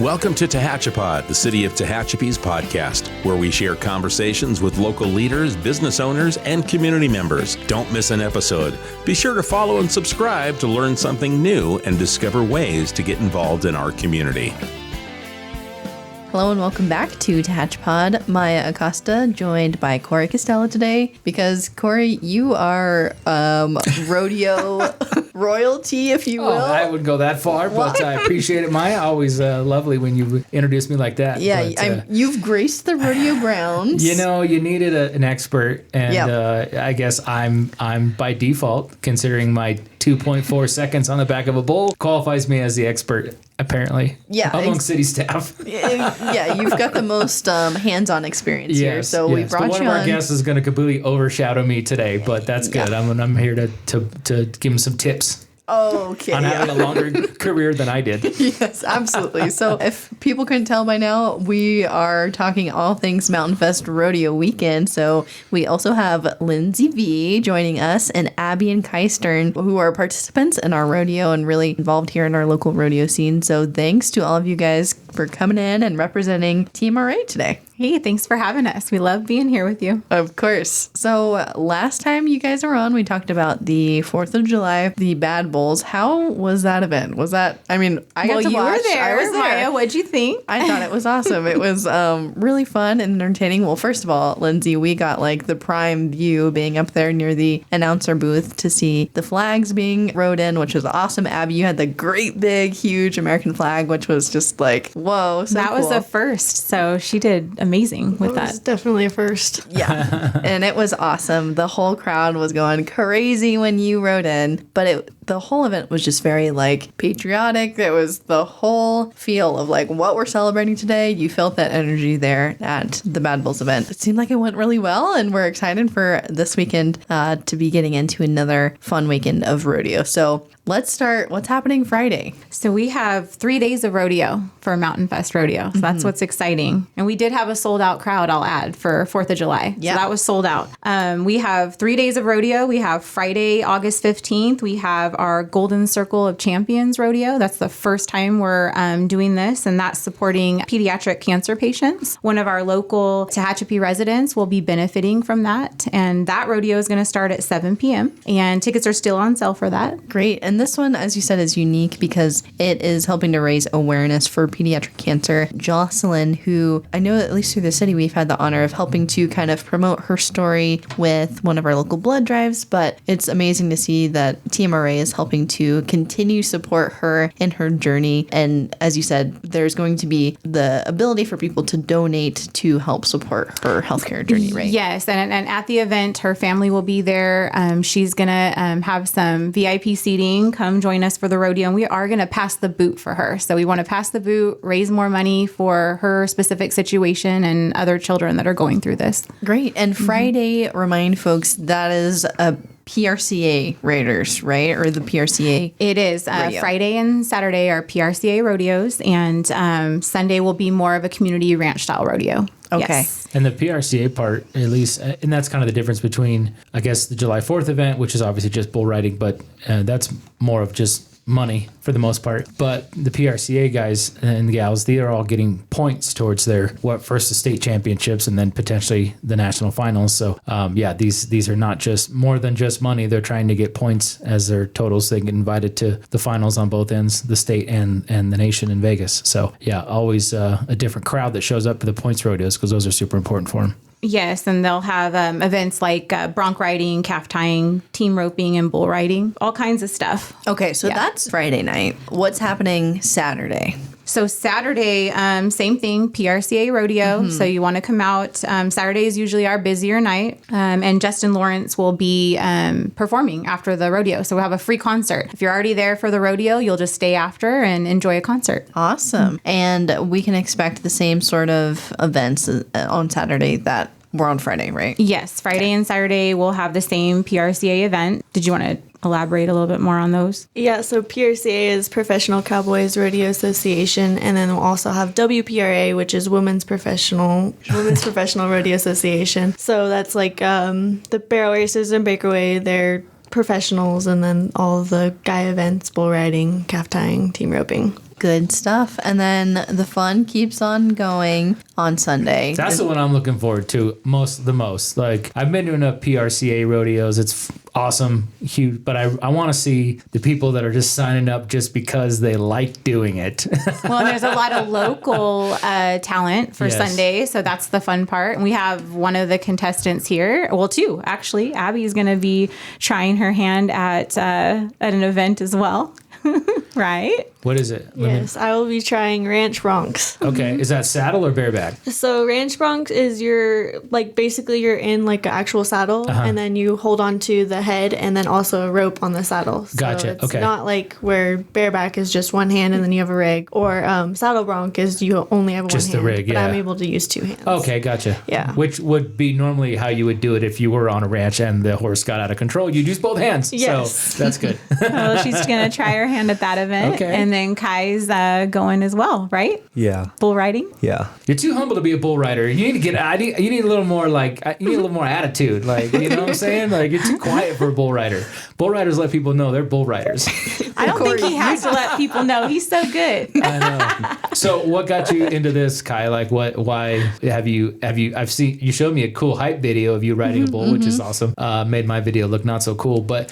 Welcome to Tehachapi, the City of Tehachapi's podcast, where we share conversations with local leaders, business owners, and community members. Don't miss an episode. Be sure to follow and subscribe to learn something new and discover ways to get involved in our community. Hello and welcome back to Tehachapi. Maya Acosta, joined by Corey Costello today, because Corey, you are rodeo royalty, if you will. Oh, I wouldn't go that far, but I appreciate it, Maya. Always lovely when you introduce me like that. Yeah, but, you've graced the rodeo grounds. You know, you needed an expert, and Yep. I guess I'm by default, considering my 2.4 seconds on the back of a bull qualifies me as the expert, apparently. Yeah, among city staff. Yeah, you've got the most hands-on experience here, so we brought one you of our on. guests is going to completely overshadow me today, but that's good. Yeah. I'm here to give him some tips. Okay, on having a longer career than I did. Yes, absolutely. So if people couldn't tell by now, we are talking all things Mountain Fest Rodeo Weekend. So we also have Lindsay V joining us and Abby and Kai Stern, who are participants in our rodeo and really involved here in our local rodeo scene. So thanks to all of you guys for coming in and representing Team RA today. Hey, thanks for having us. We love being here with you. Of course. So last time you guys were on, we talked about the 4th of July, the Bad Bulls. How was that event? Was that, I got to watch. You were there. I was there. Maya, what'd you think? I thought it was awesome. It was really fun and entertaining. Well, first of all, Lindsay, we got like the prime view being up there near the announcer booth to see the flags being rode in, which was awesome. Abby, you had the great big, huge American flag, which was just like, whoa, so that cool. was a first. So she did amazing with that. It was definitely a first. Yeah. And it was awesome. The whole crowd was going crazy when you rode in, but the whole event was just very like patriotic. It was the whole feel of like what we're celebrating today. You felt that energy there at the Bad Bulls event. It seemed like it went really well, and we're excited for this weekend to be getting into another fun weekend of rodeo. So let's start. What's happening Friday? So we have 3 days of rodeo for Mountain Fest Rodeo. So that's what's exciting. And we did have a sold out crowd, I'll add, for 4th of July. Yeah. So that was sold out. We have 3 days of rodeo. We have Friday, August 15th. We have our Golden Circle of Champions Rodeo. That's the first time we're doing this, and that's supporting pediatric cancer patients. One of our local Tehachapi residents will be benefiting from that. And that rodeo is going to start at 7 p.m. And tickets are still on sale for that. Great. And this one, as you said, is unique because it is helping to raise awareness for pediatric cancer. Jocelyn, who I know at least through the city, we've had the honor of helping to kind of promote her story with one of our local blood drives, but it's amazing to see that TMRA is helping to continue support her in her journey. And as you said, there's going to be the ability for people to donate to help support her healthcare journey, right? Yes. And at the event, her family will be there. She's going to have some VIP seating. Come join us for the rodeo. And we are going to pass the boot for her. So we want to pass the boot, raise more money for her specific situation and other children that are going through this. Great. And Friday, remind folks, that is a PRCA Raiders, right? Or the PRCA? It is. Friday and Saturday are PRCA rodeos, and Sunday will be more of a community ranch style rodeo. Okay. Yes. And the PRCA part, at least, and that's kind of the difference between, I guess, the July 4th event, which is obviously just bull riding, but that's more of just money for the most part. But the PRCA guys and gals, they are all getting points towards their first the state championships and then potentially the national finals. So these are not just more than just money. They're trying to get points as their totals. They get invited to the finals on both ends, the state and the nation in Vegas. So always a different crowd that shows up for the points rodeos because those are super important for them. Yes, and they'll have events like bronc riding, calf tying, team roping, and bull riding, all kinds of stuff. Okay, so that's Friday night. What's happening Saturday? So Saturday, same thing, PRCA rodeo. So you want to come out. Saturday is usually our busier night. And Justin Lawrence will be performing after the rodeo. So we'll have a free concert. If you're already there for the rodeo, you'll just stay after and enjoy a concert. Awesome. And we can expect the same sort of events on Saturday that were on Friday, right? Yes, Friday and Saturday we'll have the same PRCA event. Did you want to elaborate a little bit more on those? Yeah, so PRCA is Professional Cowboys Rodeo Association, and then we'll also have WPRA, which is Women's Professional Rodeo Association. So that's like the barrel racers and breakaway, they're professionals, and then all of the guy events, bull riding, calf tying, team roping. Good stuff. And then the fun keeps on going on Sunday. That's the one I'm looking forward to the most. Like, I've been to enough PRCA rodeos. It's awesome, huge, but I want to see the people that are just signing up just because they like doing it. Well, and there's a lot of local talent for Yes. Sunday, so that's the fun part. And we have one of the contestants here. Well, two, actually. Abby's going to be trying her hand at an event as well. Right? What is it? Yes, I will be trying Ranch Bronx. Okay. Is that saddle or bareback? So Ranch Bronx is basically you're in like an actual saddle, and then you hold on to the head and then also a rope on the saddle. So Gotcha, it's okay. not like where bareback is just one hand and then you have a rig, or saddle bronc is you only have Just the one hand. rig, But yeah. I'm able to use two hands. Okay, gotcha. Yeah. Which would be normally how you would do it if you were on a ranch and the horse got out of control. You'd use both hands. Yes. So that's good. Well, she's going to try her hand at that event. Okay. And then Kai's going as well, right? Yeah. Bull riding? Yeah. You're too humble to be a bull rider. You need to get. You need a little more attitude. Like, you know what I'm saying? Like, you're too quiet for a bull rider. Bull riders let people know they're bull riders. I don't think he has to let people know. He's so good. I know. So, what got you into this, Kai? Like, why have you? I've seen you showed me a cool hype video of you riding a bull, which is awesome. Made my video look not so cool, but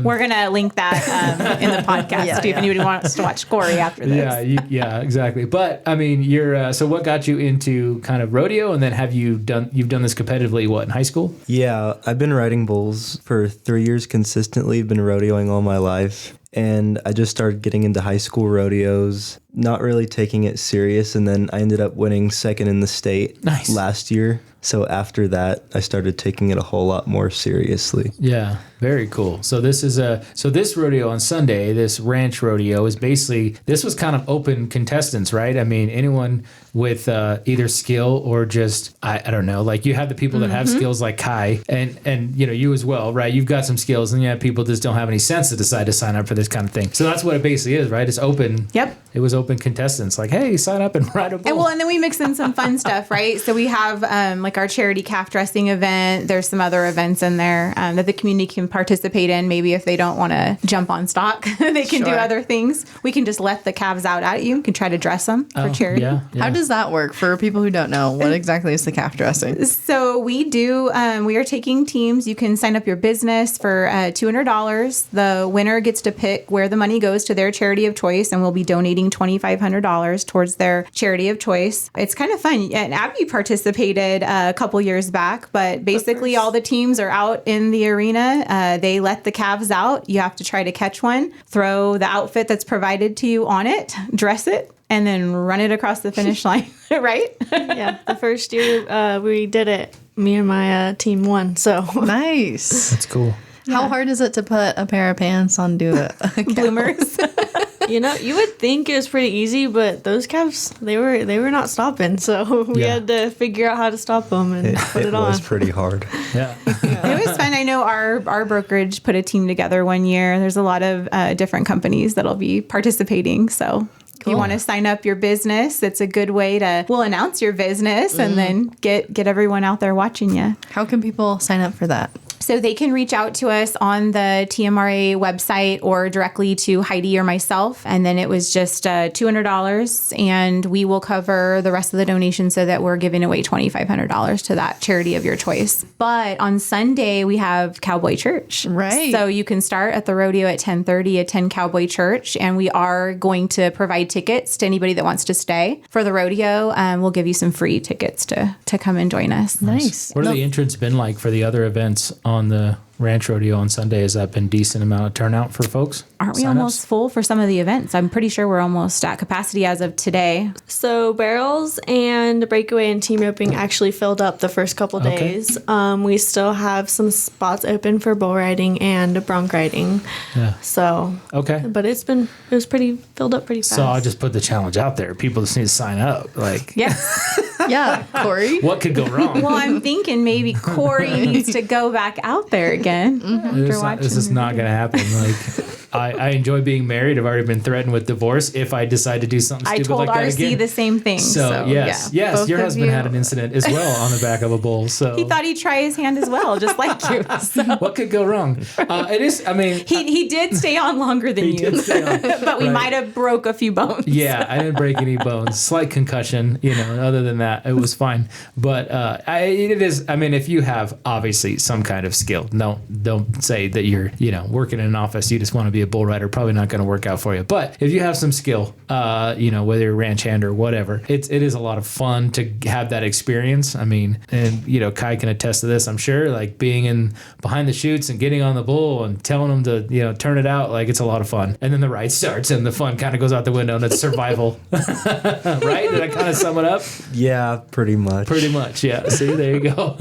We're going to link that in the podcast too, if anybody wants to watch Corey after this. yeah, exactly. But I mean, you're so what got you into kind of rodeo, and then you've done this competitively? What, in high school? Yeah, I've been riding bulls for 3 years consistently, been rodeoing all my life. And I just started getting into high school rodeos, not really taking it serious. And then I ended up winning second in the state last year. So after that, I started taking it a whole lot more seriously. Yeah, very cool. So this rodeo on Sunday, this ranch rodeo is basically, this was kind of open contestants, right? I mean, anyone with either skill or just, I don't know, like you have the people that have skills like Kai and you know, you as well, right? You've got some skills and you have people that just don't have any sense to decide to sign up for this kind of thing. So that's what it basically is, right? It's open. Yep. It was open contestants like, hey, sign up and ride a bull. And then we mix in some fun stuff, right? So we have like our charity calf dressing event. There's some other events in there that the community can participate in. Maybe if they don't want to jump on stock, they can do other things. We can just let the calves out at you. You can try to dress them for charity. Yeah. How does that work for people who don't know? What exactly is the calf dressing? So we are taking teams. You can sign up your business for $200. The winner gets to pick where the money goes to their charity of choice, and we'll be donating $2,500 towards their charity of choice. It's kind of fun. And Abby participated a couple years back, but basically all the teams are out in the arena. They let the calves out. You have to try to catch one, throw the outfit that's provided to you on it, dress it, and then run it across the finish line, right? Yeah, the first year we did it, me and my team won. So Nice. That's cool. How hard is it to put a pair of pants onto a Bloomers. you would think it was pretty easy, but those calves they were not stopping. So we had to figure out how to stop them and put it on. was pretty hard. Yeah. It was fun. I know our brokerage put a team together one year. There's a lot of different companies that'll be participating. So if you want to sign up your business, it's a good way we'll announce your business and then get everyone out there watching you. How can people sign up for that? So they can reach out to us on the TMRA website or directly to Heidi or myself. And then it was just $200, and we will cover the rest of the donation so that we're giving away $2,500 to that charity of your choice. But on Sunday, we have Cowboy Church. Right. So you can start at the rodeo at 10:30, attend Cowboy Church, and we are going to provide tickets to anybody that wants to stay for the rodeo. We'll give you some free tickets to come and join us. Nice. What have the entrants been like for the other events on the ranch rodeo on Sunday? Has that been decent amount of turnout for folks? Aren't we Sign-ups? almost full for some of the events? I'm pretty sure we're almost at capacity as of today. So barrels and breakaway and team roping actually filled up the first couple days. We still have some spots open for bull riding and bronc riding. Yeah. So Okay. but it was pretty filled up pretty fast. So I'll just put the challenge out there. People just need to sign up. Like, Yeah. Yeah, Corey. what could go wrong? Well, I'm thinking maybe Corey needs to go back out there again after watching. This is not going to happen. Like, I enjoy being married. I've already been threatened with divorce if I decide to do something I stupid told like that RC again. the same thing. So yes, both your of husband you- had an incident as well on the back of a bull. So He thought he'd try his hand as well, just like you. So what could go wrong? It is. I mean, he did stay on longer than he you, did stay on. but we Right. might have broke a few bones. Yeah, I didn't break any bones. Slight concussion, and other than that, it was fine. But it is. I mean, if you have obviously some kind of skill, don't say that you're working in an office. You just want to be a bull rider. Probably not going to work out for you. But if you have some skill, whether you're a ranch hand or whatever, it is a lot of fun to have that experience. I mean, and Kai can attest to this. I'm sure, like being in behind the chutes and getting on the bull and telling them to turn it out. Like it's a lot of fun. And then the ride starts and the fun kind of goes out the window and it's survival. Right? Did I kind of sum it up? Yeah, pretty much. Pretty much, yeah. See, there you go.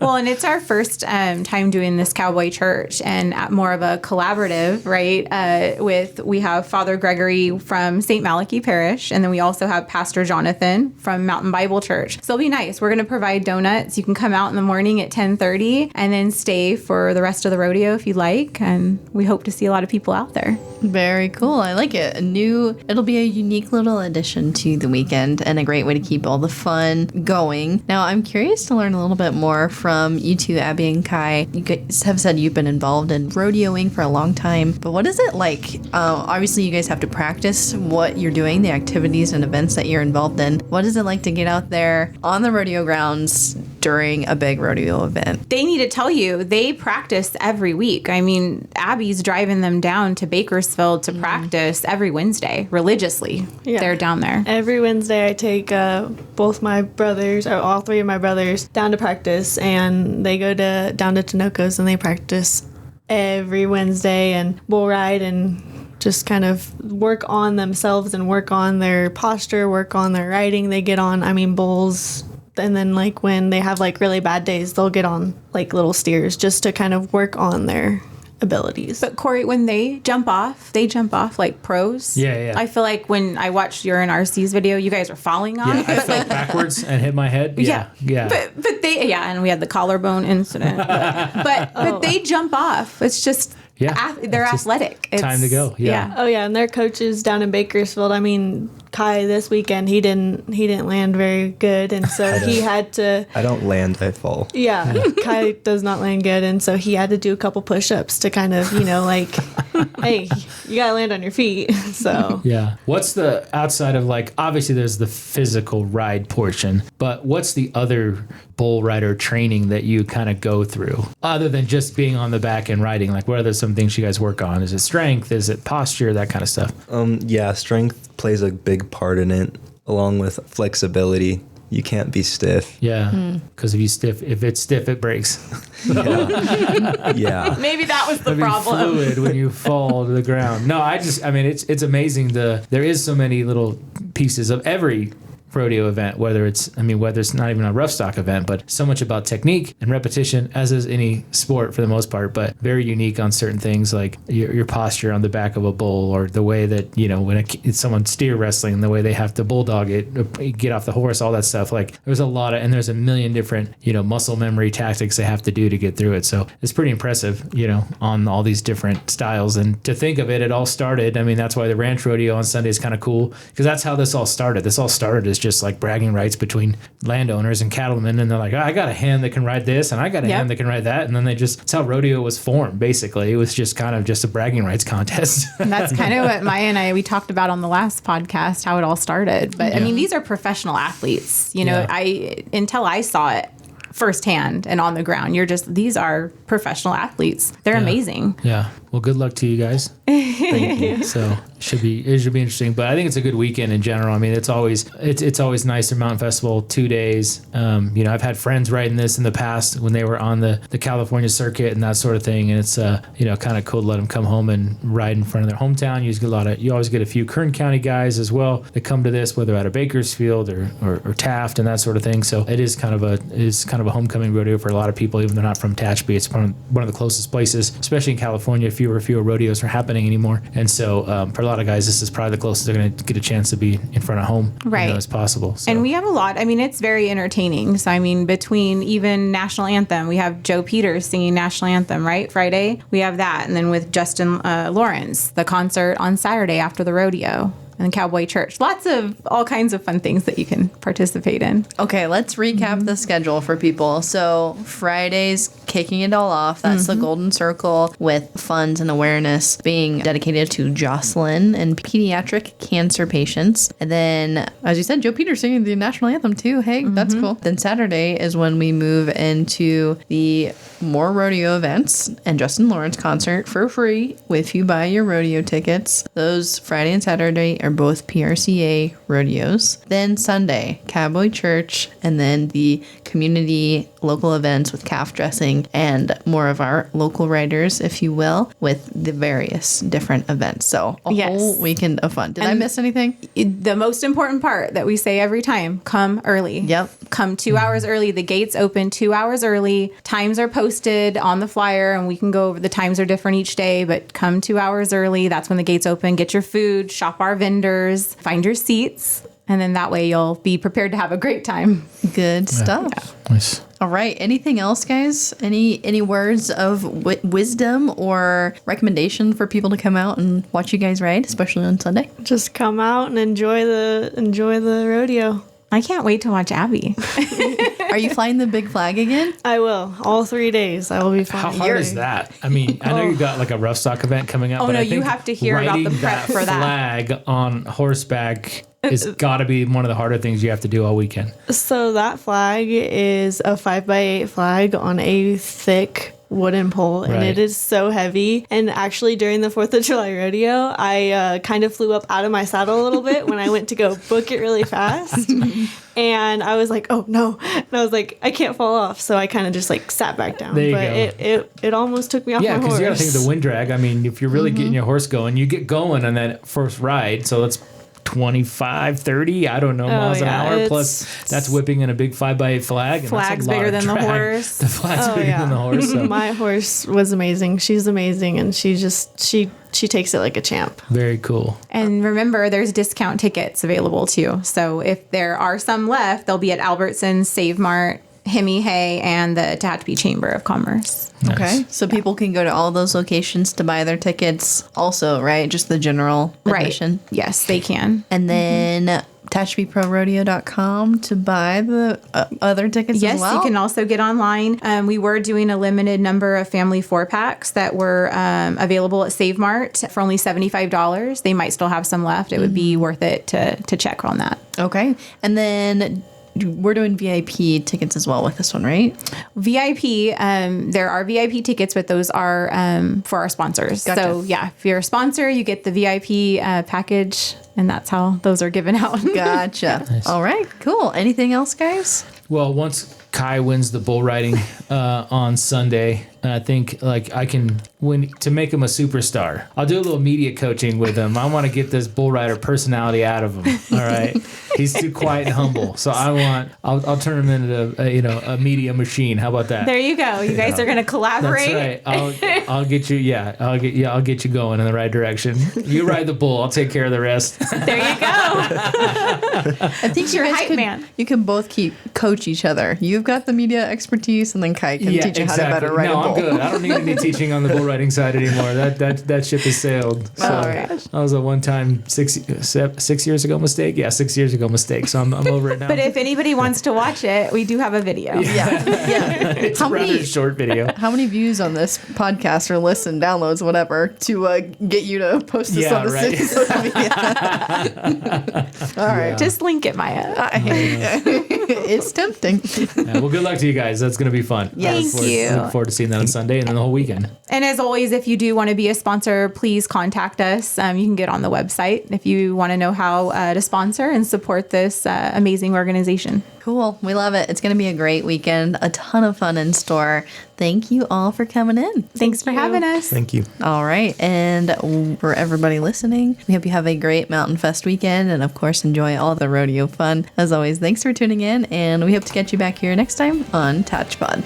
Well, and it's our first time doing this cowboy church and more of a collaborative, right? We have Father Gregory from St. Malachi Parish, and then we also have Pastor Jonathan from Mountain Bible Church. So it'll be nice. We're going to provide donuts. You can come out in the morning at 10:30 and then stay for the rest of the rodeo if you like. And we hope to see a lot of people out there. Very cool. I like it. It'll be a unique little addition to the weekend and a great way to keep all the fun going. Now, I'm curious to learn a little bit more from you two, Abby and Kai. You guys have said you've been involved in rodeoing for a long time, but what is it like? Obviously, you guys have to practice what you're doing, the activities and events that you're involved in. What is it like to get out there on the rodeo grounds during a big rodeo event? They need to tell you, they practice every week. I mean, Abby's driving them down to Bakersfield to practice every Wednesday religiously. Yeah. They're down there. Every Wednesday, I take both my brothers, or all three of my brothers, down to practice, and they go down to Tinoco's and they practice every Wednesday and bull ride and just kind of work on themselves and work on their posture, work on their riding. They get on, bulls. And then like when they have like really bad days, they'll get on like little steers just to kind of work on their abilities. But Corey, when they jump off like pros. Yeah. I feel like when I watched your and RC's video, you guys are falling off. Yeah, I fell backwards and hit my head. Yeah. But they, and we had the collarbone incident. But they jump off. It's just, they're it's just athletic. It's time to go. Yeah. Oh yeah, and their coaches down in Bakersfield. Kai this weekend he didn't land very good, and so he had to. I don't land, I fall. Yeah, Kai does not land good, and so he had to do a couple push-ups to kind of hey, you gotta land on your feet. So yeah. What's the outside of obviously there's the physical ride portion, but what's the other bull rider training that you kind of go through other than just being on the back and riding? Like, what are some things you guys work on? Is it strength? Is it posture? That kind of stuff. Yeah, strength plays a big part in it, along with flexibility. You can't be stiff. Yeah, because if it's stiff, it breaks. Yeah. maybe that was the It'll be problem. fluid when you fall to the ground. No, it's amazing. There is so many little pieces of every rodeo event, whether it's not even a rough stock event, but so much about technique and repetition, as is any sport for the most part, but very unique on certain things like your posture on the back of a bull, or the way that, when it's someone steer wrestling, the way they have to bulldog it, get off the horse, all that stuff. Like there's there's a million different, muscle memory tactics they have to do to get through it. So it's pretty impressive, on all these different styles. And to think of it all started, that's why the ranch rodeo on Sunday is kind of cool, because that's how this all started. This all started as just like bragging rights between landowners and cattlemen, and they're like, I got a hand that can ride this, and I got a hand that can ride that, and then that's how rodeo was formed. Basically, it was just kind of just a bragging rights contest. And that's kind of what Maya and we talked about on the last podcast, how it all started. But these are professional athletes. Until I saw it firsthand and on the ground, these are professional athletes. They're amazing. Yeah. Well, good luck to you guys. Thank you. So it should be interesting, but I think it's a good weekend in general. It's always nice at Mountain Festival, 2 days. I've had friends riding this in the past when they were on the California circuit and that sort of thing. And it's, kind of cool to let them come home and ride in front of their hometown. You always get a few Kern County guys as well that come to this, whether out of Bakersfield or Taft and that sort of thing. So it is kind of a homecoming rodeo for a lot of people, even though they're not from Tehachapi. It's one of the closest places, especially in California. If fewer rodeos are happening anymore. And so for a lot of guys, this is probably the closest they're going to get a chance to be in front of home, Right. as possible. So. And we have a lot. I mean, it's very entertaining. So, I mean, between even National Anthem, we have Joe Peters singing National Anthem, right? Friday, we have that. And then with Justin Lawrence, the concert on Saturday after the rodeo. And Cowboy Church. Lots of all kinds of fun things that you can participate in. Okay, let's recap the schedule for people. So Friday's kicking it all off. That's the Golden Circle with funds and awareness being dedicated to Jocelyn and pediatric cancer patients. And then, as you said, Joe Peters singing the national anthem too. Hey, that's cool. Then Saturday is when we move into the more rodeo events and Justin Lawrence concert for free if you buy your rodeo tickets. Those Friday and Saturday are both PRCA rodeos. Then Sunday, Cowboy Church, and then the community local events with calf dressing and more of our local riders, if you will, with the various different events. So a whole weekend of fun. Did I miss anything? The most important part that we say every time, come early. Yep. Come 2 hours early. The gates open 2 hours early. Times are posted on the flyer, and we can go over the times are different each day, but come 2 hours early. That's when the gates open. Get your food, shop our vendors, find your seats, and then that way you'll be prepared to have a great time. Good stuff. Nice. All right. Anything else, guys? Any words of wisdom or recommendation for people to come out and watch you guys ride, especially on Sunday? Just come out and enjoy the rodeo. I can't wait to watch Abby. Are you flying the big flag again? I will. All 3 days. I will be How flying. hard is that? I mean, I know you got like a rough stock event coming up. Oh, but no, I you think have to hear about the riding prep for that. flag on horseback is got to be one of the harder things you have to do all weekend. So that flag is a 5x8 flag on a thick wooden pole, and Right. it is so heavy. And actually during the 4th of July rodeo, I kind of flew up out of my saddle a little bit when I went to go book it really fast. And I was like, oh no. And I was like, I can't fall off. So I kind of just like sat back down. There you but go. it almost took me off Yeah, my horse. because you got to think of the wind drag. I mean, if you're really getting your horse going, you get going on that first ride. So let's 25, 30, I don't know, miles an yeah, hour. it's- Plus, that's whipping in a big 5x8 flag. And Flag's that's a lot bigger of than the drag. horse. The flag's Oh, bigger yeah. than the horse. So. My horse was amazing. She's amazing, and she takes it like a champ. Very cool. And remember, there's discount tickets available too. So if there are some left, they'll be at Albertsons, Save Mart, Hemi Hay, and the Tehachapi Chamber of Commerce. Okay. So people can go to all those locations to buy their tickets also, right? Just the general admission. Right. Yes, they can. And then TehachapiProRodeo.com to buy the other tickets Yes, as well? you can also get online. We were doing a limited number of family 4-packs that were available at Save Mart for only $75. They might still have some left. It would be worth it to check on that. Okay. And then we're doing VIP tickets as well with this one, right? VIP, there are VIP tickets, but those are for our sponsors. Gotcha. So yeah, if you're a sponsor, you get the VIP package, and that's how those are given out. Gotcha. All right. Cool. Anything else, guys? Well, once Kai wins the bull riding on Sunday, I think like I can to make him a superstar. I'll do a little media coaching with him. I want to get this bull rider personality out of him. All right, he's too quiet and humble. So I'll turn him into a media machine. How about that? There you go. You guys are going to collaborate. That's right. I'll get you. Yeah, I'll get you going in the right direction. You ride the bull. I'll take care of the rest. There you go. I think You're you a guys hype could, man. You can both coach each other. You've got the media expertise, and then Kai can teach you how to better ride no, a bull. I'm good. I don't need any teaching on the bull riding side anymore. That ship has sailed. So All right. that was a one-time 6 years ago mistake. Yeah, 6 years ago mistake. So I'm over it now. But if anybody wants to watch it, we do have a video. Yeah. it's How a rather many- short video. How many views on this podcast or listen, downloads, whatever, to get you to post this Yeah, on the right. social media? All right. Just link it, Maya. It's tempting. Yeah, well, good luck to you guys. That's going to be fun. Yes. I look Thank forward- you. Look forward to seeing that on Sunday and then the whole weekend. And as always, if you do want to be a sponsor, please contact us. You can get on the website if you want to know how to sponsor and support this amazing organization. Cool. We love it. It's going to be a great weekend. A ton of fun in store. Thank you all for coming in. Thanks for having us. Thank you. All right. And for everybody listening, we hope you have a great Mountain Fest weekend and, of course, enjoy all the rodeo fun. As always, thanks for tuning in, and we hope to get you back here next time on Touchpod.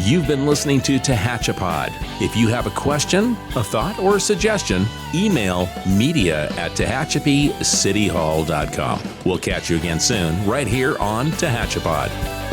You've been listening to Tehatchapod. If you have a question, a thought, or a suggestion, email media@tehachapiCityHall.com. We'll catch you again soon, right here on Tehatchapod.